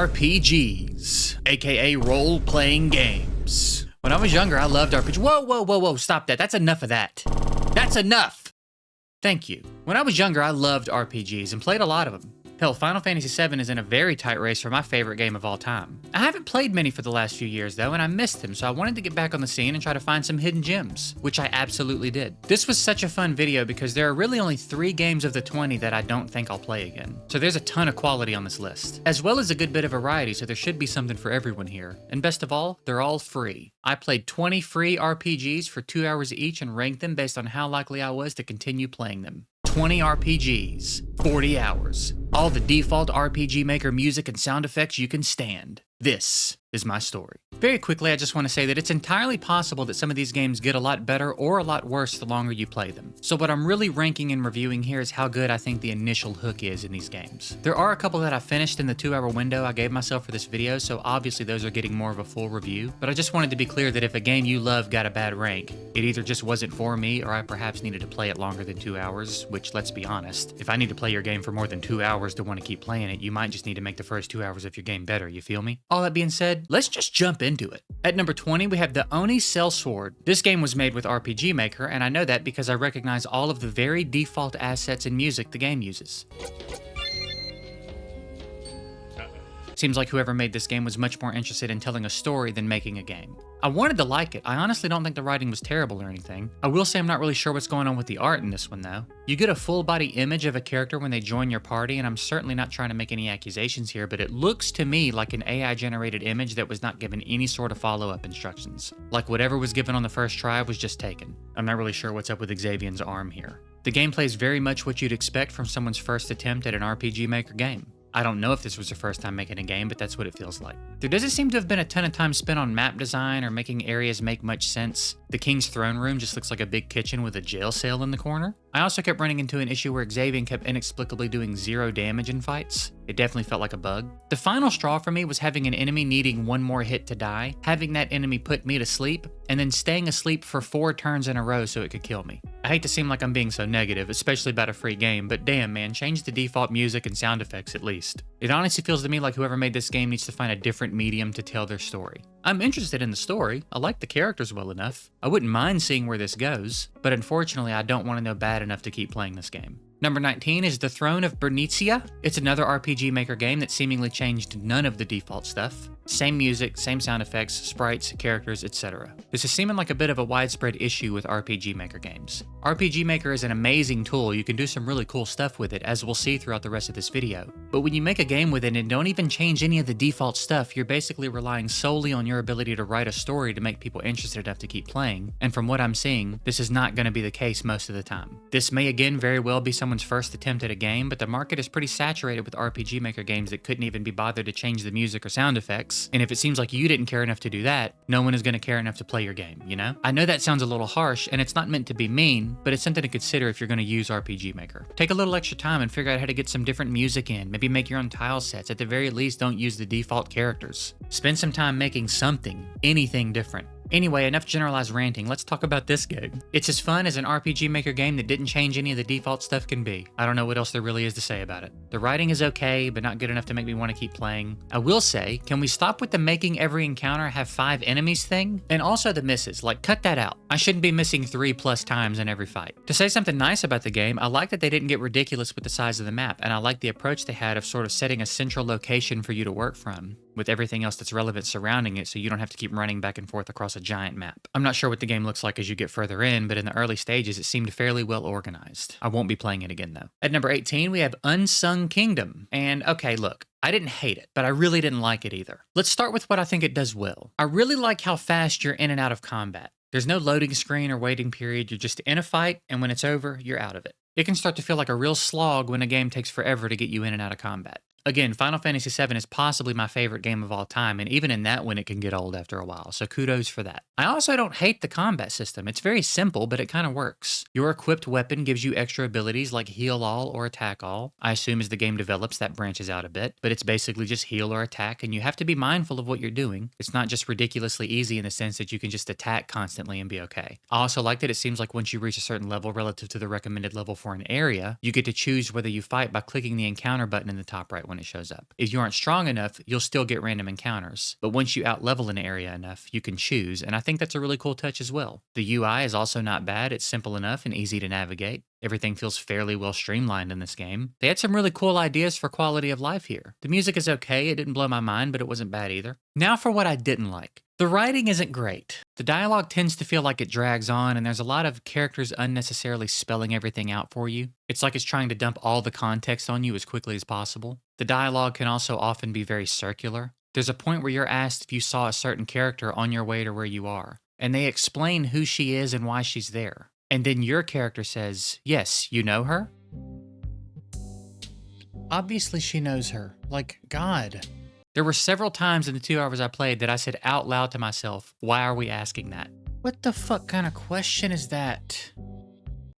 RPGs, aka role-playing games. When I was younger, I loved RPGs. Whoa, stop that. That's enough of that. That's enough. Thank you. When I was younger, I loved RPGs and played a lot of them. Hell, Final Fantasy VII is in a very tight race for my favorite game of all time. I haven't played many for the last few years though, and I missed them, so I wanted to get back on the scene and try to find some hidden gems, which I absolutely did. This was such a fun video because there are really only 3 games of the 20 that I don't think I'll play again. So there's a ton of quality on this list, as well as a good bit of variety, so there should be something for everyone here. And best of all, they're all free. I played 20 free RPGs for 2 hours each and ranked them based on how likely I was to continue playing them. 20 RPGs, 40 hours, all the default RPG Maker music and sound effects you can stand. This is my story. Very quickly, I just want to say that it's entirely possible that some of these games get a lot better or a lot worse the longer you play them. So what I'm really ranking and reviewing here is how good I think the initial hook is in these games. There are a couple that I finished in the 2-hour window I gave myself for this video, so obviously those are getting more of a full review, but I just wanted to be clear that if a game you love got a bad rank, it either just wasn't for me or I perhaps needed to play it longer than 2 hours, which let's be honest, if I need to play your game for more than 2 hours to want to keep playing it, you might just need to make the first 2 hours of your game better, you feel me? All that being said, let's just jump into it. At number 20, we have the Oni Sellsword. This game was made with RPG Maker, and I know that because I recognize all of the very default assets and music the game uses. Seems like whoever made this game was much more interested in telling a story than making a game. I wanted to like it. I honestly don't think the writing was terrible or anything. I will say I'm not really sure what's going on with the art in this one though. You get a full body image of a character when they join your party, and I'm certainly not trying to make any accusations here, but it looks to me like an AI generated image that was not given any sort of follow-up instructions. Like whatever was given on the first try was just taken. I'm not really sure what's up with Xavier's arm here. The gameplay is very much what you'd expect from someone's first attempt at an RPG Maker game. I don't know if this was your first time making a game, but that's what it feels like. There doesn't seem to have been a ton of time spent on map design or making areas make much sense. The King's Throne Room just looks like a big kitchen with a jail cell in the corner. I also kept running into an issue where Xavier kept inexplicably doing 0 damage in fights. It definitely felt like a bug. The final straw for me was having an enemy needing 1 more hit to die, having that enemy put me to sleep, and then staying asleep for 4 turns in a row so it could kill me. I hate to seem like I'm being so negative, especially about a free game, but damn man, change the default music and sound effects at least. It honestly feels to me like whoever made this game needs to find a different medium to tell their story. I'm interested in the story, I like the characters well enough, I wouldn't mind seeing where this goes, but unfortunately I don't want to know bad enough to keep playing this game. Number 19 is the Throne of Bernicia. It's another RPG Maker game that seemingly changed none of the default stuff. Same music, same sound effects, sprites, characters, etc. This is seeming like a bit of a widespread issue with RPG Maker games. RPG Maker is an amazing tool, you can do some really cool stuff with it, as we'll see throughout the rest of this video. But when you make a game with it and don't even change any of the default stuff, you're basically relying solely on your ability to write a story to make people interested enough to keep playing, and from what I'm seeing, this is not going to be the case most of the time. This may again very well be someone's first attempt at a game, but the market is pretty saturated with RPG Maker games that couldn't even be bothered to change the music or sound effects, and if it seems like you didn't care enough to do that, no one is going to care enough to play your game, you know? I know that sounds a little harsh, and it's not meant to be mean, but it's something to consider if you're going to use RPG Maker. Take a little extra time and figure out how to get some different music in, maybe make your own tile sets, at the very least don't use the default characters. Spend some time making something, anything different. Anyway, enough generalized ranting, let's talk about this game. It's as fun as an RPG Maker game that didn't change any of the default stuff can be. I don't know what else there really is to say about it. The writing is okay, but not good enough to make me want to keep playing. I will say, can we stop with the making every encounter have 5 enemies thing? And also the misses, like cut that out. I shouldn't be missing 3+ times in every fight. To say something nice about the game, I like that they didn't get ridiculous with the size of the map, and I like the approach they had of sort of setting a central location for you to work from, with everything else that's relevant surrounding it so you don't have to keep running back and forth across a giant map. I'm not sure what the game looks like as you get further in, but in the early stages it seemed fairly well organized. I won't be playing it again though. At number 18 we have Unsung Kingdom. And okay, look, I didn't hate it, but I really didn't like it either. Let's start with what I think it does well. I really like how fast you're in and out of combat. There's no loading screen or waiting period, you're just in a fight, and when it's over, you're out of it. It can start to feel like a real slog when a game takes forever to get you in and out of combat. Again, Final Fantasy VII is possibly my favorite game of all time, and even in that one it can get old after a while, so kudos for that. I also don't hate the combat system. It's very simple, but it kind of works. Your equipped weapon gives you extra abilities like heal all or attack all. I assume as the game develops that branches out a bit, but it's basically just heal or attack, and you have to be mindful of what you're doing. It's not just ridiculously easy in the sense that you can just attack constantly and be okay. I also like that it seems like once you reach a certain level relative to the recommended level for an area, you get to choose whether you fight by clicking the encounter button in the top right when it shows up. If you aren't strong enough, you'll still get random encounters. But once you outlevel an area enough, you can choose, and I think that's a really cool touch as well. The UI is also not bad. It's simple enough and easy to navigate. Everything feels fairly well streamlined in this game. They had some really cool ideas for quality of life here. The music is okay. It didn't blow my mind, but it wasn't bad either. Now for what I didn't like. The writing isn't great. The dialogue tends to feel like it drags on, and there's a lot of characters unnecessarily spelling everything out for you. It's like it's trying to dump all the context on you as quickly as possible. The dialogue can also often be very circular. There's a point where you're asked if you saw a certain character on your way to where you are, and they explain who she is and why she's there. And then your character says, yes, you know her? Obviously she knows her. Like, God. There were several times in the 2 hours I played that I said out loud to myself, why are we asking that? What the fuck kind of question is that?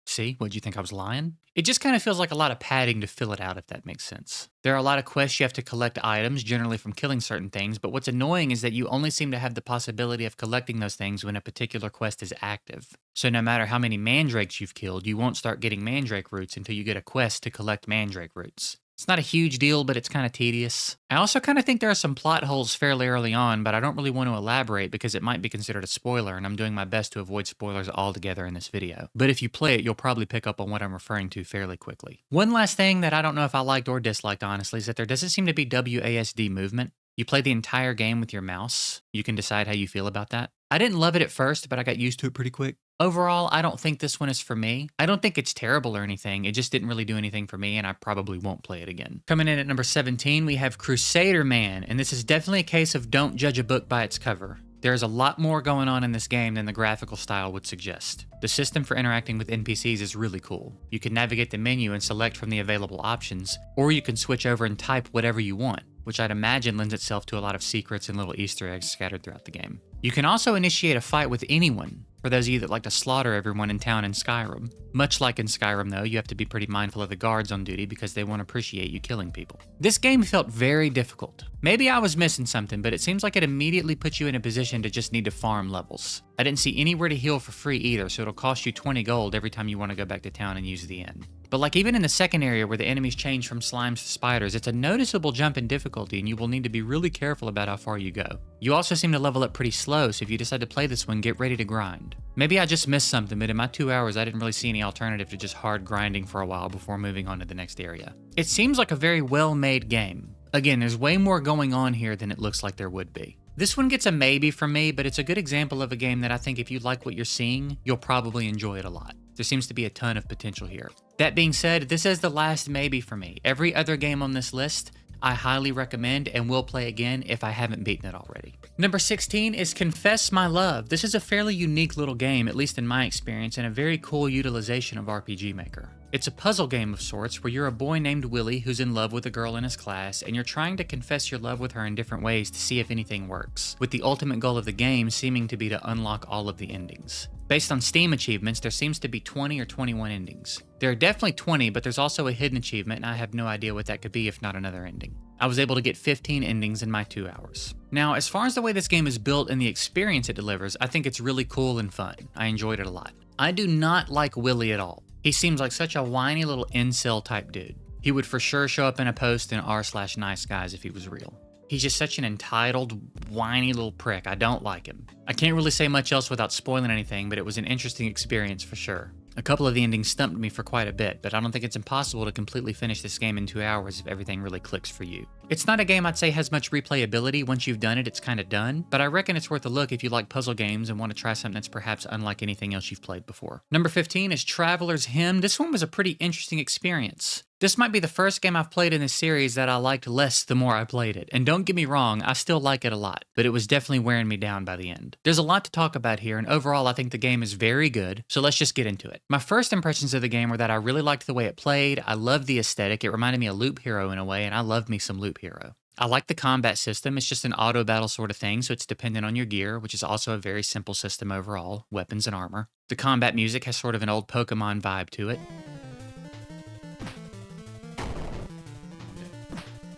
See, what'd you think I was lying? It just kind of feels like a lot of padding to fill it out, if that makes sense. There are a lot of quests you have to collect items, generally from killing certain things, but what's annoying is that you only seem to have the possibility of collecting those things when a particular quest is active. So no matter how many mandrakes you've killed, you won't start getting mandrake roots until you get a quest to collect mandrake roots. It's not a huge deal, but it's kind of tedious. I also kind of think there are some plot holes fairly early on, but I don't really want to elaborate because it might be considered a spoiler, and I'm doing my best to avoid spoilers altogether in this video. But if you play it, you'll probably pick up on what I'm referring to fairly quickly. One last thing that I don't know if I liked or disliked, honestly, is that there doesn't seem to be WASD movement. You play the entire game with your mouse. You can decide how you feel about that. I didn't love it at first, but I got used to it pretty quick. Overall, I don't think this one is for me. I don't think it's terrible or anything. It just didn't really do anything for me, and I probably won't play it again. Coming in at number 17, we have Crusaderman, and this is definitely a case of don't judge a book by its cover. There's a lot more going on in this game than the graphical style would suggest. The system for interacting with NPCs is really cool. You can navigate the menu and select from the available options, or you can switch over and type whatever you want, which I'd imagine lends itself to a lot of secrets and little Easter eggs scattered throughout the game. You can also initiate a fight with anyone, for those of you that like to slaughter everyone in town in Skyrim. Much like in Skyrim though, you have to be pretty mindful of the guards on duty because they won't appreciate you killing people. This game felt very difficult. Maybe I was missing something, but it seems like it immediately puts you in a position to just need to farm levels. I didn't see anywhere to heal for free either, so it'll cost you 20 gold every time you want to go back to town and use the inn. But like even in the second area where the enemies change from slimes to spiders, it's a noticeable jump in difficulty and you will need to be really careful about how far you go. You also seem to level up pretty slow, so if you decide to play this one, get ready to grind. Maybe I just missed something, but in my 2 hours, I didn't really see any alternative to just hard grinding for a while before moving on to the next area. It seems like a very well-made game. Again, there's way more going on here than it looks like there would be. This one gets a maybe from me, but it's a good example of a game that I think if you like what you're seeing, you'll probably enjoy it a lot. There seems to be a ton of potential here. That being said, this is the last maybe for me. Every other game on this list, I highly recommend and will play again if I haven't beaten it already. Number 16 is Confess My Love. This is a fairly unique little game, at least in my experience, and a very cool utilization of RPG Maker. It's a puzzle game of sorts where you're a boy named Willie who's in love with a girl in his class, and you're trying to confess your love with her in different ways to see if anything works, with the ultimate goal of the game seeming to be to unlock all of the endings. Based on Steam achievements, there seems to be 20 or 21 endings. There are definitely 20, but there's also a hidden achievement, and I have no idea what that could be if not another ending. I was able to get 15 endings in my 2 hours. Now, as far as the way this game is built and the experience it delivers, I think it's really cool and fun. I enjoyed it a lot. I do not like Willie at all. He seems like such a whiny little incel type dude. He would for sure show up in a post in r/nice guys if he was real. He's just such an entitled, whiny little prick. I don't like him. I can't really say much else without spoiling anything, but it was an interesting experience for sure. A couple of the endings stumped me for quite a bit, but I don't think it's impossible to completely finish this game in 2 hours if everything really clicks for you. It's not a game I'd say has much replayability. Once you've done it, it's kind of done, but I reckon it's worth a look if you like puzzle games and want to try something that's perhaps unlike anything else you've played before. Number 15 is Traveler's Hymn. This one was a pretty interesting experience. This might be the first game I've played in this series that I liked less the more I played it. And don't get me wrong, I still like it a lot, but it was definitely wearing me down by the end. There's a lot to talk about here, and overall I think the game is very good, so let's just get into it. My first impressions of the game were that I really liked the way it played, I loved the aesthetic, it reminded me of Loop Hero in a way, and I loved me some Loop Hero. I like the combat system. It's just an auto battle sort of thing, so it's dependent on your gear, which is also a very simple system overall, weapons and armor. The combat music has sort of an old Pokemon vibe to it.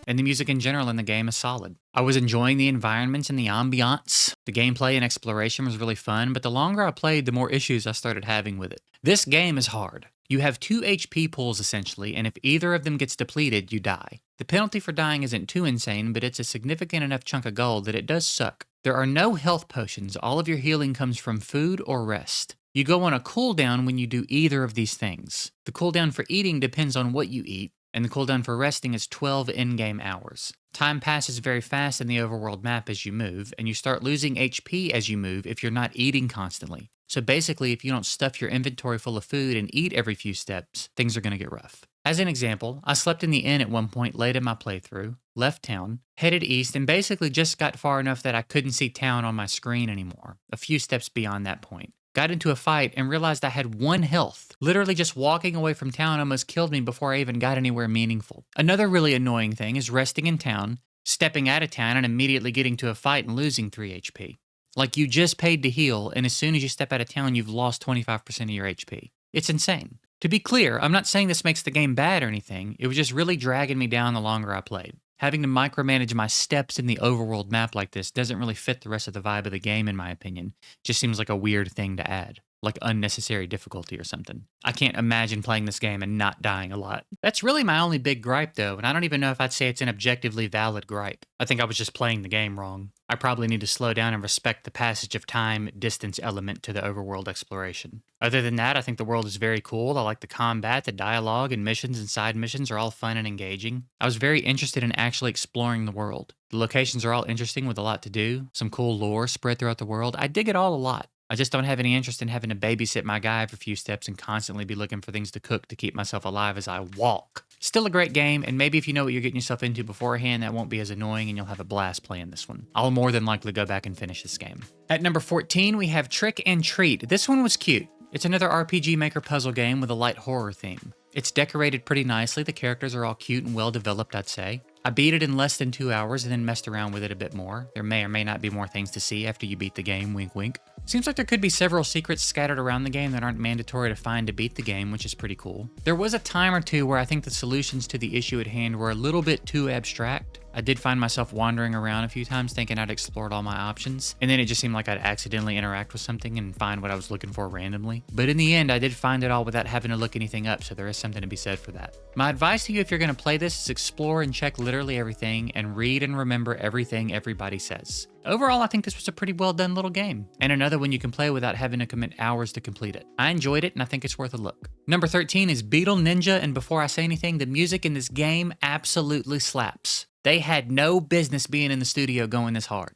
And the music in general in the game is solid. I was enjoying the environments and the ambiance. The gameplay and exploration was really fun, but the longer I played, the more issues I started having with it. This game is hard. You have 2 HP pools essentially, and if either of them gets depleted, you die. The penalty for dying isn't too insane, but it's a significant enough chunk of gold that it does suck. There are no health potions, all of your healing comes from food or rest. You go on a cooldown when you do either of these things. The cooldown for eating depends on what you eat, and the cooldown for resting is 12 in-game hours. Time passes very fast in the overworld map as you move, and you start losing HP as you move if you're not eating constantly. So basically, if you don't stuff your inventory full of food and eat every few steps, things are going to get rough. As an example, I slept in the inn at one point late in my playthrough, left town, headed east, and basically just got far enough that I couldn't see town on my screen anymore, a few steps beyond that point. Got into a fight and realized I had 1 health. Literally just walking away from town almost killed me before I even got anywhere meaningful. Another really annoying thing is resting in town, stepping out of town and immediately getting to a fight and losing 3 HP. Like you just paid to heal, and as soon as you step out of town, you've lost 25% of your HP. It's insane. To be clear, I'm not saying this makes the game bad or anything, it was just really dragging me down the longer I played. Having to micromanage my steps in the overworld map like this doesn't really fit the rest of the vibe of the game in my opinion. Just seems like a weird thing to add. Like unnecessary difficulty or something. I can't imagine playing this game and not dying a lot. That's really my only big gripe though, and I don't even know if I'd say it's an objectively valid gripe. I think I was just playing the game wrong. I probably need to slow down and respect the passage of time, distance element to the overworld exploration. Other than that, I think the world is very cool. I like the combat, the dialogue, and missions and side missions are all fun and engaging. I was very interested in actually exploring the world. The locations are all interesting with a lot to do, some cool lore spread throughout the world. I dig it all a lot. I just don't have any interest in having to babysit my guy every few steps and constantly be looking for things to cook to keep myself alive as I walk. Still a great game, and maybe if you know what you're getting yourself into beforehand, that won't be as annoying and you'll have a blast playing this one. I'll more than likely go back and finish this game. At number 14, we have Trick and Treat. This one was cute. It's another RPG Maker puzzle game with a light horror theme. It's decorated pretty nicely. The characters are all cute and well developed, I'd say. I beat it in less than 2 hours and then messed around with it a bit more. There may or may not be more things to see after you beat the game, wink wink. Seems like there could be several secrets scattered around the game that aren't mandatory to find to beat the game, which is pretty cool. There was a time or two where I think the solutions to the issue at hand were a little bit too abstract. I did find myself wandering around a few times thinking I'd explored all my options, and then it just seemed like I'd accidentally interact with something and find what I was looking for randomly. But in the end, I did find it all without having to look anything up, so there is something to be said for that. My advice to you if you're going to play this is explore and check literally everything, and read and remember everything everybody says. Overall, I think this was a pretty well done little game, and another one you can play without having to commit hours to complete it. I enjoyed it, and I think it's worth a look. Number 13 is Beetle Ninja, and before I say anything, the music in this game absolutely slaps. They had no business being in the studio going this hard.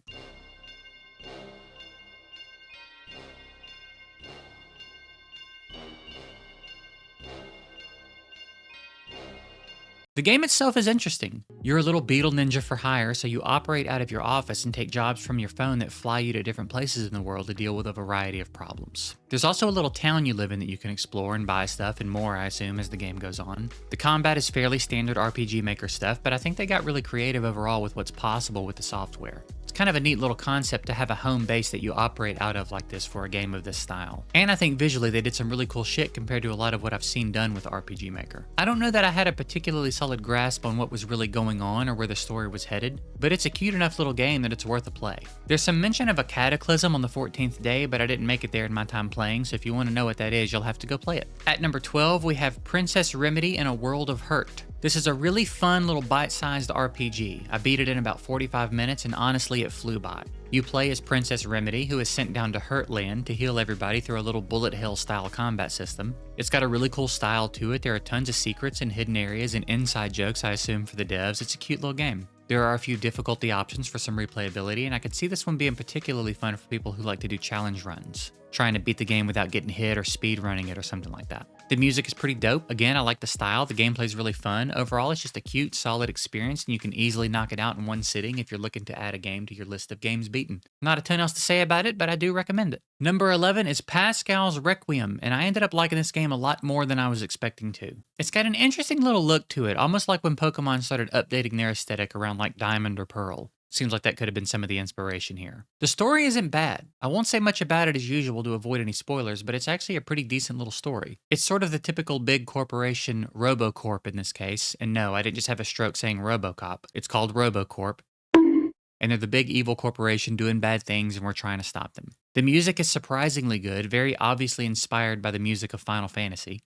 The game itself is interesting. You're a little beetle ninja for hire, so you operate out of your office and take jobs from your phone that fly you to different places in the world to deal with a variety of problems. There's also a little town you live in that you can explore and buy stuff and more, I assume, as the game goes on. The combat is fairly standard RPG Maker stuff, but I think they got really creative overall with what's possible with the software. It's kind of a neat little concept to have a home base that you operate out of like this for a game of this style. And I think visually they did some really cool shit compared to a lot of what I've seen done with RPG Maker. I don't know that I had a particularly solid grasp on what was really going on or where the story was headed, but it's a cute enough little game that it's worth a play. There's some mention of a cataclysm on the 14th day, but I didn't make it there in my time playing, so if you want to know what that is, you'll have to go play it. At number 12, we have Princess Remedy in a World of Hurt. This is a really fun little bite-sized RPG. I beat it in about 45 minutes and honestly it flew by. You play as Princess Remedy, who is sent down to Hurtland to heal everybody through a little bullet hell style combat system. It's got a really cool style to it. There are tons of secrets and hidden areas and inside jokes, I assume, for the devs. It's a cute little game. There are a few difficulty options for some replayability, and I could see this one being particularly fun for people who like to do challenge runs, trying to beat the game without getting hit or speed running it or something like that. The music is pretty dope. Again, I like the style. The gameplay is really fun. Overall, it's just a cute, solid experience, and you can easily knock it out in one sitting if you're looking to add a game to your list of games beaten. Not a ton else to say about it, but I do recommend it. Number 11 is Pascal's Requiem, and I ended up liking this game a lot more than I was expecting to. It's got an interesting little look to it, almost like when Pokemon started updating their aesthetic around like Diamond or Pearl. Seems like that could have been some of the inspiration here. The story isn't bad. I won't say much about it as usual to avoid any spoilers, but it's actually a pretty decent little story. It's sort of the typical big corporation RoboCorp in this case, and no, I didn't just have a stroke saying RoboCop. It's called RoboCorp, and they're the big evil corporation doing bad things and we're trying to stop them. The music is surprisingly good, very obviously inspired by the music of Final Fantasy.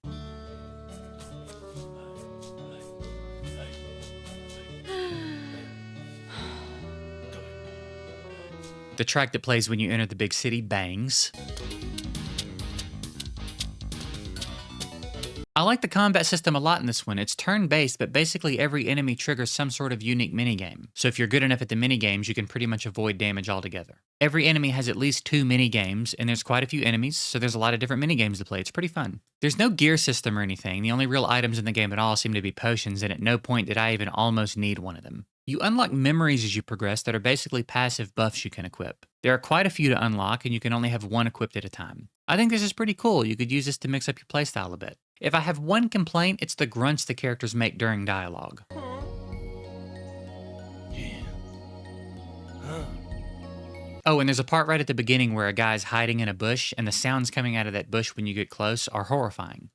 The track that plays when you enter the big city bangs. I like the combat system a lot in this one. It's turn-based, but basically every enemy triggers some sort of unique minigame. So if you're good enough at the minigames, you can pretty much avoid damage altogether. Every enemy has at least 2 minigames, and there's quite a few enemies, so there's a lot of different minigames to play. It's pretty fun. There's no gear system or anything. The only real items in the game at all seem to be potions, and at no point did I even almost need one of them. You unlock memories as you progress that are basically passive buffs you can equip. There are quite a few to unlock, and you can only have one equipped at a time. I think this is pretty cool. You could use this to mix up your playstyle a bit. If I have one complaint, it's the grunts the characters make during dialogue. Oh, and there's a part right at the beginning where a guy's hiding in a bush, and the sounds coming out of that bush when you get close are horrifying.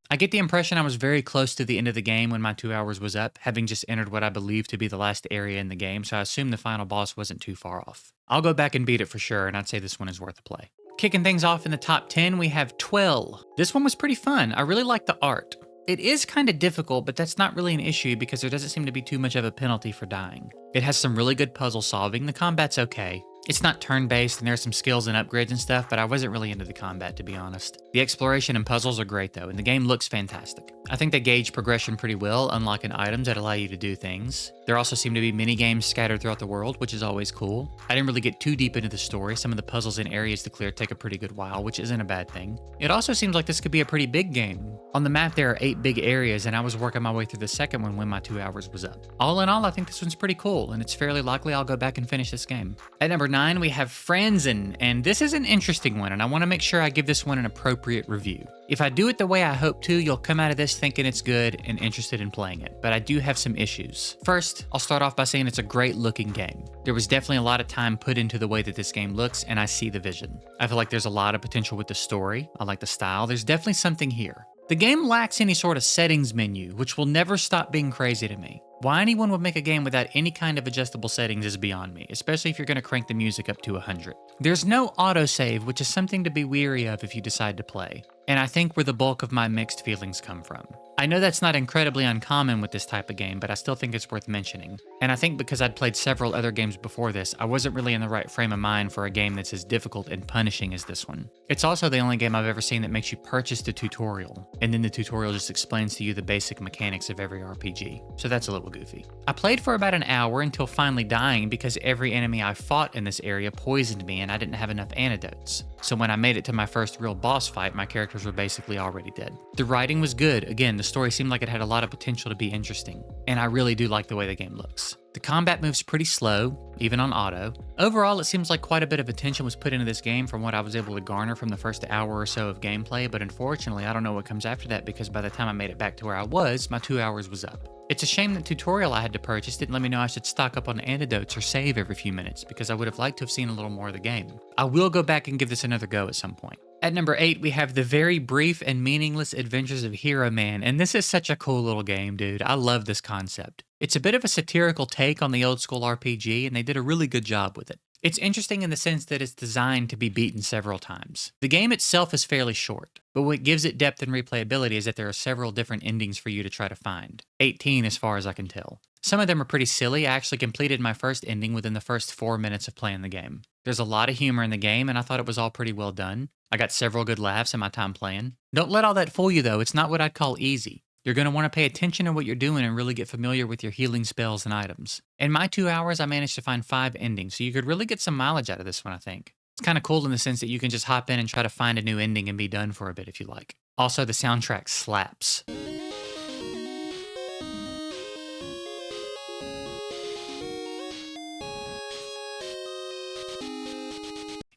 I get the impression I was very close to the end of the game when my 2 hours was up, having just entered what I believe to be the last area in the game, so I assume the final boss wasn't too far off. I'll go back and beat it for sure, and I'd say this one is worth a play. Kicking things off in the top 10, we have Twell. This one was pretty fun. I really like the art. It is kind of difficult, but that's not really an issue because there doesn't seem to be too much of a penalty for dying. It has some really good puzzle solving. The combat's okay. It's not turn-based, and there's some skills and upgrades and stuff, but I wasn't really into the combat, to be honest. The exploration and puzzles are great, though, and the game looks fantastic. I think they gauge progression pretty well, unlocking items that allow you to do things. There also seem to be mini-games scattered throughout the world, which is always cool. I didn't really get too deep into the story. Some of the puzzles and areas to clear take a pretty good while, which isn't a bad thing. It also seems like this could be a pretty big game. On the map, there are 8 big areas, and I was working my way through the second one when my 2 hours was up. All in all, I think this one's pretty cool, and it's fairly likely I'll go back and finish this game. At number 9, we have Franzen, and this is an interesting one, and I want to make sure I give this one an appropriate review. If I do it the way I hope to, you'll come out of this thinking it's good and interested in playing it, but I do have some issues. First, I'll start off by saying it's a great looking game. There was definitely a lot of time put into the way that this game looks, and I see the vision. I feel like there's a lot of potential with the story. I like the style. There's definitely something here. The game lacks any sort of settings menu, which will never stop being crazy to me. Why anyone would make a game without any kind of adjustable settings is beyond me, especially if you're going to crank the music up to 100. There's no autosave, which is something to be weary of if you decide to play, and I think where the bulk of my mixed feelings come from. I know that's not incredibly uncommon with this type of game, but I still think it's worth mentioning. And I think because I'd played several other games before this, I wasn't really in the right frame of mind for a game that's as difficult and punishing as this one. It's also the only game I've ever seen that makes you purchase the tutorial, and then the tutorial just explains to you the basic mechanics of every RPG. So that's a little goofy. I played for about an hour until finally dying because every enemy I fought in this area poisoned me and I didn't have enough antidotes. So when I made it to my first real boss fight, my characters were basically already dead. The writing was good. Again, the story seemed like it had a lot of potential to be interesting, and I really do like the way the game looks. The combat moves pretty slow, even on auto. Overall, it seems like quite a bit of attention was put into this game from what I was able to garner from the first hour or so of gameplay, but unfortunately, I don't know what comes after that because by the time I made it back to where I was, my 2 hours was up. It's a shame that tutorial I had to purchase didn't let me know I should stock up on antidotes or save every few minutes because I would have liked to have seen a little more of the game. I will go back and give this another go at some point. At number 8, we have the very brief and meaningless adventures of Hero Man, and this is such a cool little game, dude. I love this concept. It's a bit of a satirical take on the old school RPG, and they did a really good job with it. It's interesting in the sense that it's designed to be beaten several times. The game itself is fairly short, but what gives it depth and replayability is that there are several different endings for you to try to find. 18 as far as I can tell. Some of them are pretty silly. I actually completed my first ending within the first 4 minutes of playing the game. There's a lot of humor in the game, and I thought it was all pretty well done. I got several good laughs in my time playing. Don't let all that fool you though, it's not what I'd call easy. You're going to want to pay attention to what you're doing and really get familiar with your healing spells and items. In my 2 hours, I managed to find 5 endings, so you could really get some mileage out of this one, I think. It's kind of cool in the sense that you can just hop in and try to find a new ending and be done for a bit if you like. Also, the soundtrack slaps.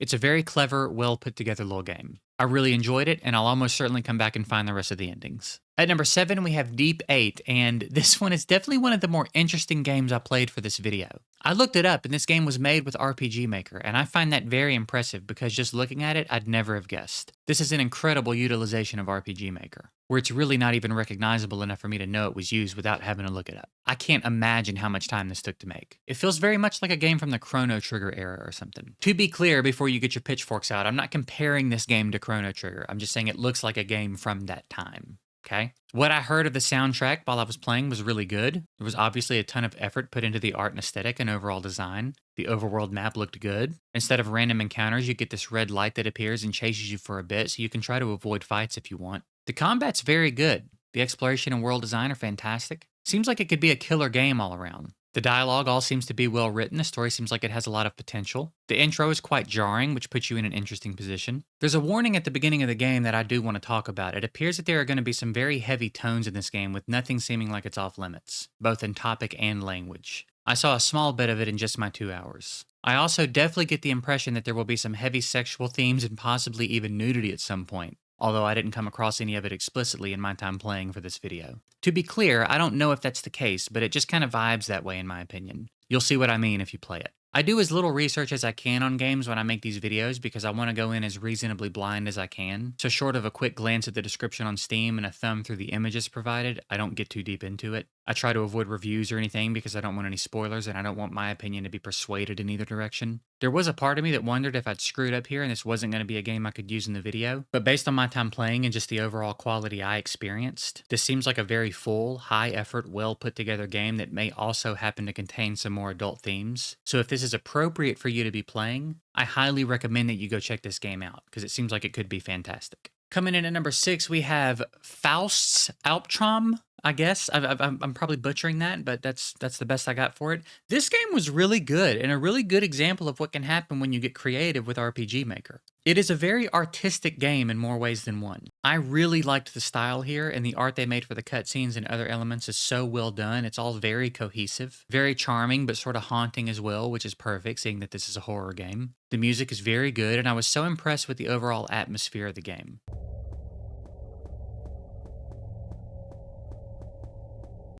It's a very clever, well put together little game. I really enjoyed it, and I'll almost certainly come back and find the rest of the endings. At number 7, we have Deep 8, and this one is definitely one of the more interesting games I played for this video. I looked it up, and this game was made with RPG Maker, and I find that very impressive because just looking at it, I'd never have guessed. This is an incredible utilization of RPG Maker, where it's really not even recognizable enough for me to know it was used without having to look it up. I can't imagine how much time this took to make. It feels very much like a game from the Chrono Trigger era or something. To be clear, before you get your pitchforks out, I'm not comparing this game to Chrono Trigger. I'm just saying it looks like a game from that time. Okay. What I heard of the soundtrack while I was playing was really good. There was obviously a ton of effort put into the art and aesthetic and overall design. The overworld map looked good. Instead of random encounters, you get this red light that appears and chases you for a bit, so you can try to avoid fights if you want. The combat's very good. The exploration and world design are fantastic. Seems like it could be a killer game all around. The dialogue all seems to be well written. The story seems like it has a lot of potential. The intro is quite jarring, which puts you in an interesting position. There's a warning at the beginning of the game that I do want to talk about. It appears that there are going to be some very heavy tones in this game with nothing seeming like it's off limits, both in topic and language. I saw a small bit of it in just my 2 hours. I also definitely get the impression that there will be some heavy sexual themes and possibly even nudity at some point, although I didn't come across any of it explicitly in my time playing for this video. To be clear, I don't know if that's the case, but it just kind of vibes that way in my opinion. You'll see what I mean if you play it. I do as little research as I can on games when I make these videos because I want to go in as reasonably blind as I can, so short of a quick glance at the description on Steam and a thumb through the images provided, I don't get too deep into it. I try to avoid reviews or anything because I don't want any spoilers and I don't want my opinion to be persuaded in either direction. There was a part of me that wondered if I'd screwed up here and this wasn't going to be a game I could use in the video, but based on my time playing and just the overall quality I experienced, this seems like a very full, high-effort, well-put-together game that may also happen to contain some more adult themes. So if this is appropriate for you to be playing, I highly recommend that you go check this game out because it seems like it could be fantastic. Coming in at number 6, we have Fausts Alptraum, I guess. I'm probably butchering that, but that's the best I got for it. This game was really good and a really good example of what can happen when you get creative with RPG Maker. It is a very artistic game in more ways than one. I really liked the style here, and the art they made for the cutscenes and other elements is so well done. It's all very cohesive, very charming, but sort of haunting as well, which is perfect, seeing that this is a horror game. The music is very good, and I was so impressed with the overall atmosphere of the game.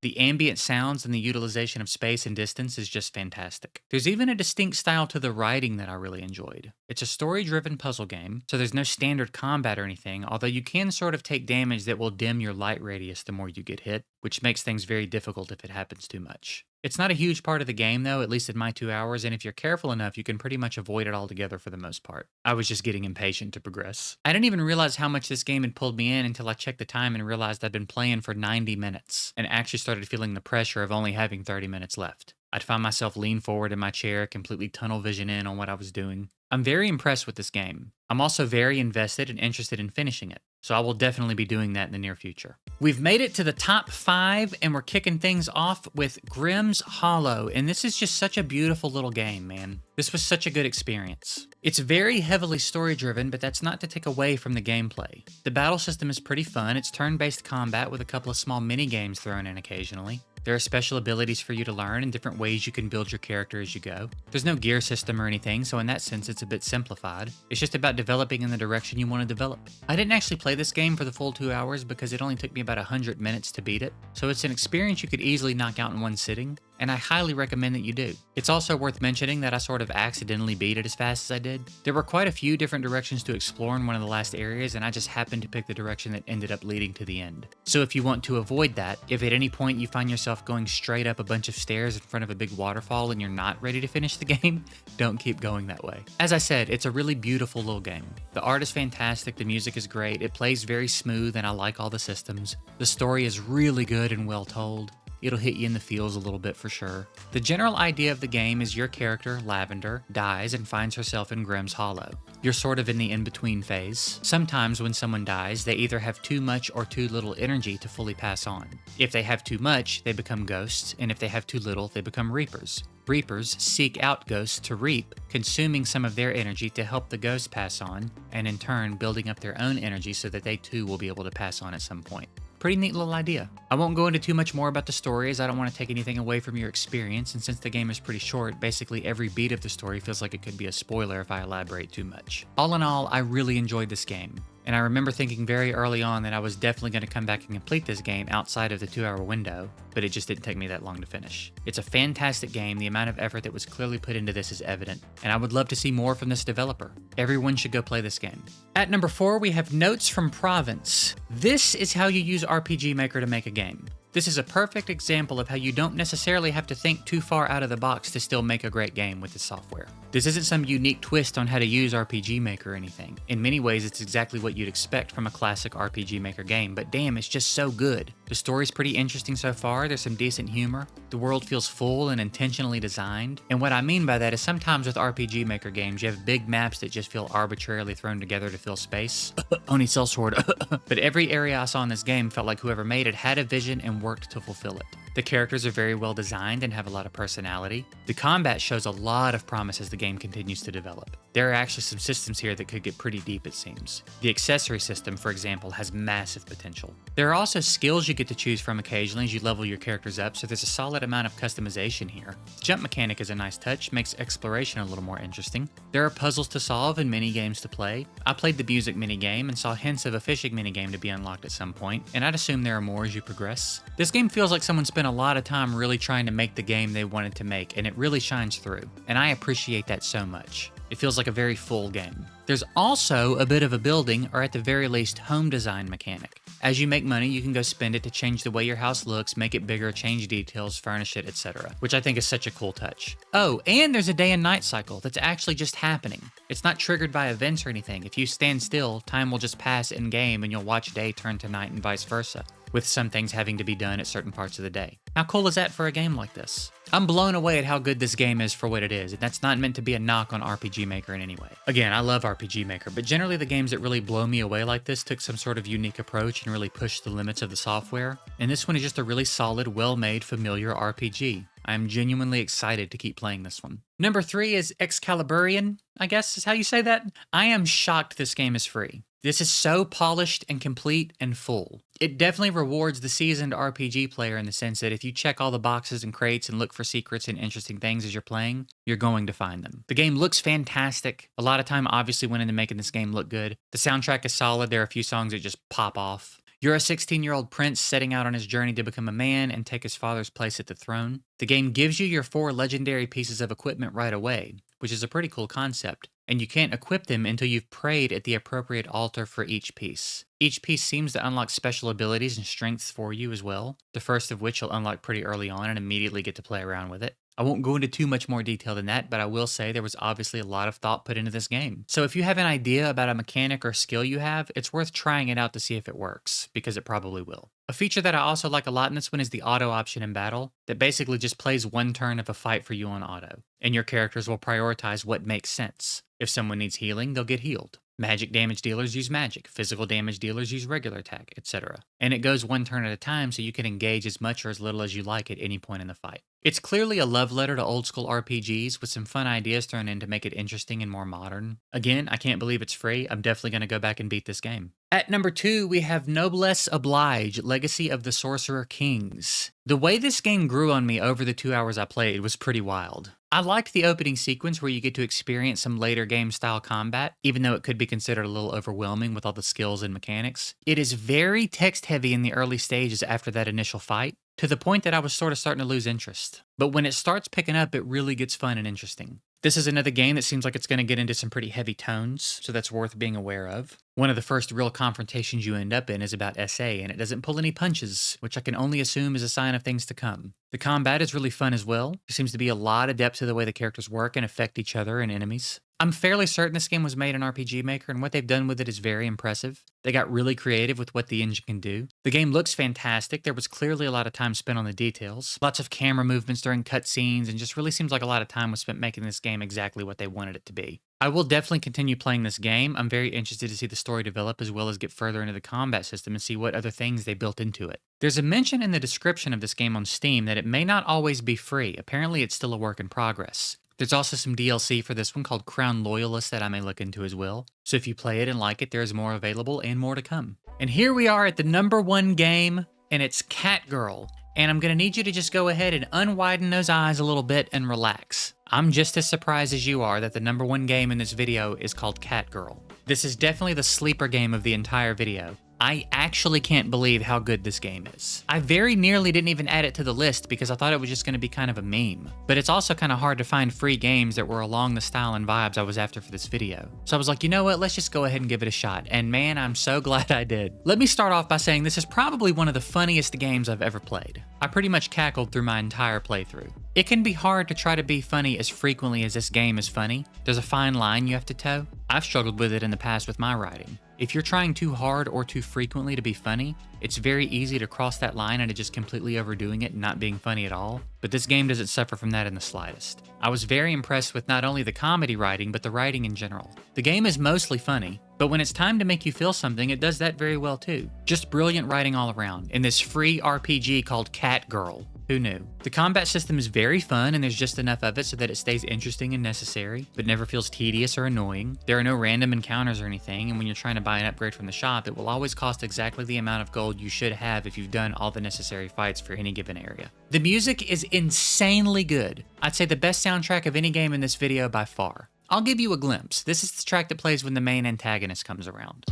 The ambient sounds and the utilization of space and distance is just fantastic. There's even a distinct style to the writing that I really enjoyed. It's a story-driven puzzle game, so there's no standard combat or anything, although you can sort of take damage that will dim your light radius the more you get hit, which makes things very difficult if it happens too much. It's not a huge part of the game though, at least in my 2 hours, and if you're careful enough, you can pretty much avoid it altogether for the most part. I was just getting impatient to progress. I didn't even realize how much this game had pulled me in until I checked the time and realized I'd been playing for 90 minutes, and actually started feeling the pressure of only having 30 minutes left. I'd find myself lean forward in my chair, completely tunnel vision in on what I was doing. I'm very impressed with this game. I'm also very invested and interested in finishing it, so I will definitely be doing that in the near future. We've made it to the top 5, and we're kicking things off with Grimm's Hollow, and this is just such a beautiful little game, man. This was such a good experience. It's very heavily story-driven, but that's not to take away from the gameplay. The battle system is pretty fun. It's turn-based combat with a couple of small mini-games thrown in occasionally. There are special abilities for you to learn and different ways you can build your character as you go. There's no gear system or anything, so in that sense it's a bit simplified. It's just about developing in the direction you want to develop. I didn't actually play this game for the full 2 hours because it only took me about 100 minutes to beat it, so it's an experience you could easily knock out in one sitting, and I highly recommend that you do. It's also worth mentioning that I sort of accidentally beat it as fast as I did. There were quite a few different directions to explore in one of the last areas, and I just happened to pick the direction that ended up leading to the end. So if you want to avoid that, if at any point you find yourself going straight up a bunch of stairs in front of a big waterfall and you're not ready to finish the game, don't keep going that way. As I said, it's a really beautiful little game. The art is fantastic, the music is great, it plays very smooth, and I like all the systems. The story is really good and well told. It'll hit you in the feels a little bit for sure. The general idea of the game is your character, Lavender, dies and finds herself in Grimm's Hollow. You're sort of in the in-between phase. Sometimes when someone dies, they either have too much or too little energy to fully pass on. If they have too much, they become ghosts, and if they have too little, they become reapers. Reapers seek out ghosts to reap, consuming some of their energy to help the ghosts pass on, and in turn building up their own energy so that they too will be able to pass on at some point. Pretty neat little idea. I won't go into too much more about the story as I don't want to take anything away from your experience, and since the game is pretty short, basically every beat of the story feels like it could be a spoiler if I elaborate too much. All in all, I really enjoyed this game. And I remember thinking very early on that I was definitely going to come back and complete this game outside of the 2 hour window, but it just didn't take me that long to finish. It's a fantastic game, the amount of effort that was clearly put into this is evident, and I would love to see more from this developer. Everyone should go play this game. At number 4, we have Notes from Province. This is how you use RPG Maker to make a game. This is a perfect example of how you don't necessarily have to think too far out of the box to still make a great game with this software. This isn't some unique twist on how to use RPG Maker or anything. In many ways, it's exactly what you'd expect from a classic RPG Maker game, but damn, it's just so good. The story's pretty interesting so far, there's some decent humor, the world feels full and intentionally designed, and what I mean by that is sometimes with RPG Maker games, you have big maps that just feel arbitrarily thrown together to fill space. Oni Sellsword. But every area I saw in this game felt like whoever made it had a vision and worked to fulfill it. The characters are very well designed and have a lot of personality. The combat shows a lot of promise as the game continues to develop. There are actually some systems here that could get pretty deep, it seems. The accessory system, for example, has massive potential. There are also skills you get to choose from occasionally as you level your characters up, so there's a solid amount of customization here. The jump mechanic is a nice touch, makes exploration a little more interesting. There are puzzles to solve and mini-games to play. I played the music minigame and saw hints of a fishing minigame to be unlocked at some point, and I'd assume there are more as you progress. This game feels like someone spent a lot of time really trying to make the game they wanted to make, and it really shines through, and I appreciate that so much. It feels like a very full game. There's also a bit of a building, or at the very least, home design mechanic. As you make money, you can go spend it to change the way your house looks, make it bigger, change details, furnish it, etc., which I think is such a cool touch. Oh, and there's a day and night cycle that's actually just happening. It's not triggered by events or anything. If you stand still, time will just pass in-game and you'll watch day turn to night and vice versa, with some things having to be done at certain parts of the day. How cool is that for a game like this? I'm blown away at how good this game is for what it is, and that's not meant to be a knock on RPG Maker in any way. Again, I love RPG Maker, but generally the games that really blow me away like this took some sort of unique approach and really pushed the limits of the software, and this one is just a really solid, well-made, familiar RPG. I am genuinely excited to keep playing this one. Number 3 is Excaliburian, I guess is how you say that? I am shocked this game is free. This is so polished and complete and full. It definitely rewards the seasoned RPG player in the sense that if you check all the boxes and crates and look for secrets and interesting things as you're playing, you're going to find them. The game looks fantastic. A lot of time obviously went into making this game look good. The soundtrack is solid. There are a few songs that just pop off. You're a 16-year-old prince setting out on his journey to become a man and take his father's place at the throne. The game gives you your 4 legendary pieces of equipment right away, which is a pretty cool concept, and you can't equip them until you've prayed at the appropriate altar for each piece. Each piece seems to unlock special abilities and strengths for you as well, the first of which you'll unlock pretty early on and immediately get to play around with it. I won't go into too much more detail than that, but I will say there was obviously a lot of thought put into this game. So if you have an idea about a mechanic or skill you have, it's worth trying it out to see if it works, because it probably will. A feature that I also like a lot in this one is the auto option in battle, that basically just plays one turn of a fight for you on auto, and your characters will prioritize what makes sense. If someone needs healing, they'll get healed. Magic damage dealers use magic, physical damage dealers use regular attack, etc. And it goes one turn at a time so you can engage as much or as little as you like at any point in the fight. It's clearly a love letter to old school RPGs with some fun ideas thrown in to make it interesting and more modern. Again, I can't believe it's free. I'm definitely going to go back and beat this game. At number 2, we have Noblesse, Oblige, Legacy of the Sorcerer Kings. The way this game grew on me over the 2 hours I played was pretty wild. I liked the opening sequence where you get to experience some later game style combat, even though it could be considered a little overwhelming with all the skills and mechanics. It is very text heavy in the early stages after that initial fight, to the point that I was sort of starting to lose interest. But when it starts picking up, it really gets fun and interesting. This is another game that seems like it's going to get into some pretty heavy tones, so that's worth being aware of. One of the first real confrontations you end up in is about SA, and it doesn't pull any punches, which I can only assume is a sign of things to come. The combat is really fun as well. There seems to be a lot of depth to the way the characters work and affect each other and enemies. I'm fairly certain this game was made in RPG Maker, and what they've done with it is very impressive. They got really creative with what the engine can do. The game looks fantastic. There was clearly a lot of time spent on the details. Lots of camera movements during cutscenes, and just really seems like a lot of time was spent making this game exactly what they wanted it to be. I will definitely continue playing this game. I'm very interested to see the story develop as well as get further into the combat system and see what other things they built into it. There's a mention in the description of this game on Steam that it may not always be free. Apparently it's still a work in progress. There's also some DLC for this one called Crown Loyalist that I may look into as well. So if you play it and like it, there's more available and more to come. And here we are at the number 1 game, and it's Catgirl. And I'm going to need you to just go ahead and unwiden those eyes a little bit and relax. I'm just as surprised as you are that the number 1 game in this video is called Catgirl. This is definitely the sleeper game of the entire video. I actually can't believe how good this game is. I very nearly didn't even add it to the list because I thought it was just going to be kind of a meme. But it's also kind of hard to find free games that were along the style and vibes I was after for this video. So I was like, you know what, let's just go ahead and give it a shot. And man, I'm so glad I did. Let me start off by saying this is probably one of the funniest games I've ever played. I pretty much cackled through my entire playthrough. It can be hard to try to be funny as frequently as this game is funny. There's a fine line you have to toe. I've struggled with it in the past with my writing. If you're trying too hard or too frequently to be funny, it's very easy to cross that line into just completely overdoing it and not being funny at all. But this game doesn't suffer from that in the slightest. I was very impressed with not only the comedy writing, but the writing in general. The game is mostly funny, but when it's time to make you feel something, it does that very well too. Just brilliant writing all around, in this free RPG called Catgirl. Who knew? The combat system is very fun and there's just enough of it so that it stays interesting and necessary, but never feels tedious or annoying. There are no random encounters or anything, and when you're trying to buy an upgrade from the shop, it will always cost exactly the amount of gold you should have if you've done all the necessary fights for any given area. The music is insanely good. I'd say the best soundtrack of any game in this video by far. I'll give you a glimpse. This is the track that plays when the main antagonist comes around.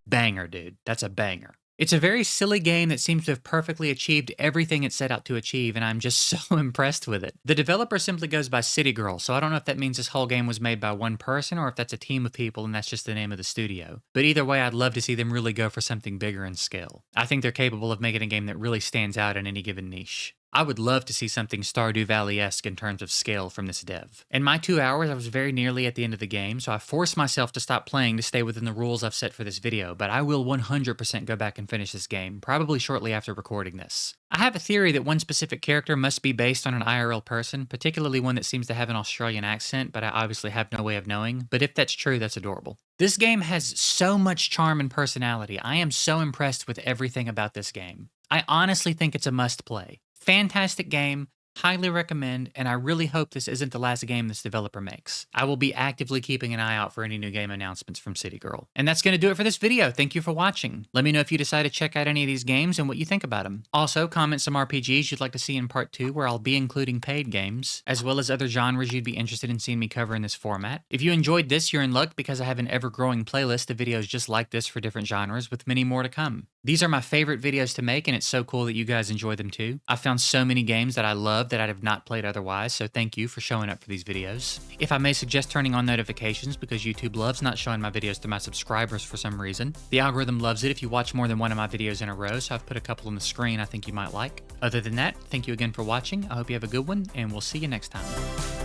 Banger, dude. That's a banger. It's a very silly game that seems to have perfectly achieved everything it set out to achieve, and I'm just so impressed with it. The developer simply goes by City Girl, so I don't know if that means this whole game was made by one person or if that's a team of people and that's just the name of the studio. But either way, I'd love to see them really go for something bigger in scale. I think they're capable of making a game that really stands out in any given niche. I would love to see something Stardew Valley-esque in terms of scale from this dev. In my 2 hours, I was very nearly at the end of the game, so I forced myself to stop playing to stay within the rules I've set for this video, but I will 100% go back and finish this game, probably shortly after recording this. I have a theory that one specific character must be based on an IRL person, particularly one that seems to have an Australian accent, but I obviously have no way of knowing, but if that's true, that's adorable. This game has so much charm and personality. I am so impressed with everything about this game. I honestly think it's a must-play. Fantastic game, highly recommend, and I really hope this isn't the last game this developer makes. I will be actively keeping an eye out for any new game announcements from City Girl. And that's going to do it for this video. Thank you for watching. Let me know if you decide to check out any of these games and what you think about them. Also, comment some RPGs you'd like to see in part 2, where I'll be including paid games, as well as other genres you'd be interested in seeing me cover in this format. If you enjoyed this, you're in luck because I have an ever-growing playlist of videos just like this for different genres, with many more to come. These are my favorite videos to make, and it's so cool that you guys enjoy them too. I found so many games that I love that I'd have not played otherwise, so thank you for showing up for these videos. If I may suggest turning on notifications, because YouTube loves not showing my videos to my subscribers for some reason. The algorithm loves it if you watch more than one of my videos in a row, so I've put a couple on the screen I think you might like. Other than that, thank you again for watching. I hope you have a good one, and we'll see you next time.